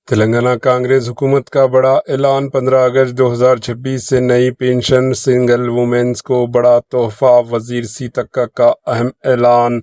تلنگانہ کانگریس حکومت کا بڑا اعلان 15 اگست 2026 سے نئی پینشن سنگل وومنز کو بڑا تحفہ وزیر سیتکا کا اہم اعلان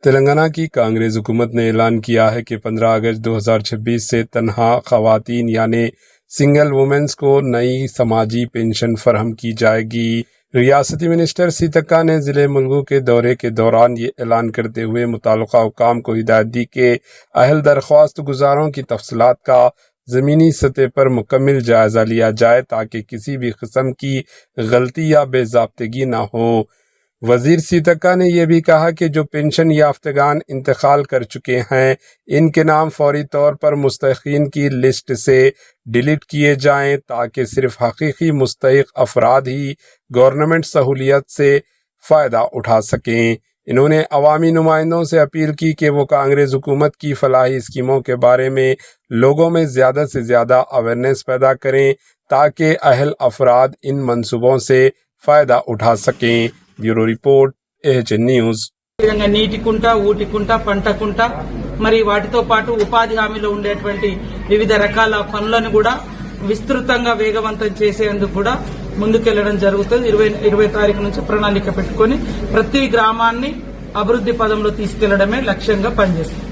تلنگانہ کی کانگریس حکومت نے اعلان کیا ہے کہ 15 اگست 2026 سے تنہا خواتین یعنی سنگل وومنز کو نئی سماجی پینشن فراہم کی جائے گی۔ ریاستی منسٹر سیتکا نے ضلع ملگو کے دورے کے دوران یہ اعلان کرتے ہوئے متعلقہ حکام کو ہدایت دی کہ اہل درخواست گزاروں کی تفصیلات کا زمینی سطح پر مکمل جائزہ لیا جائے تاکہ کسی بھی قسم کی غلطی یا بے ضابطگی نہ ہو۔ وزیر سیتکا نے یہ بھی کہا کہ جو پینشن یافتگان انتقال کر چکے ہیں ان کے نام فوری طور پر مستحقین کی لسٹ سے ڈیلیٹ کیے جائیں تاکہ صرف حقیقی مستحق افراد ہی گورنمنٹ سہولیت سے فائدہ اٹھا سکیں۔ انہوں نے عوامی نمائندوں سے اپیل کی کہ وہ کانگریس حکومت کی فلاحی اسکیموں کے بارے میں لوگوں میں زیادہ سے زیادہ اویئرنیس پیدا کریں تاکہ اہل افراد ان منصوبوں سے فائدہ اٹھا سکیں۔ Bureau report AHN news. నీటి కుంట, ఊటి కుంట, పంట కుంట మరి వాటితో పాటు ఉపాధి హామీలో ఉండేటువంటి వివిధ రకాల పనులను కూడా విస్తృతంగా వేగవంతం చేసేందుకు కూడా ముందుకెళ్లడం జరుగుతుంది। 20 తారీఖు నుంచి ప్రణాళిక పెట్టుకొని ప్రతి గ్రామాన్ని అభివృద్ధి పదంలో తీసుకెళ్లడమే లక్ష్యంగా పనిచేస్తుంది।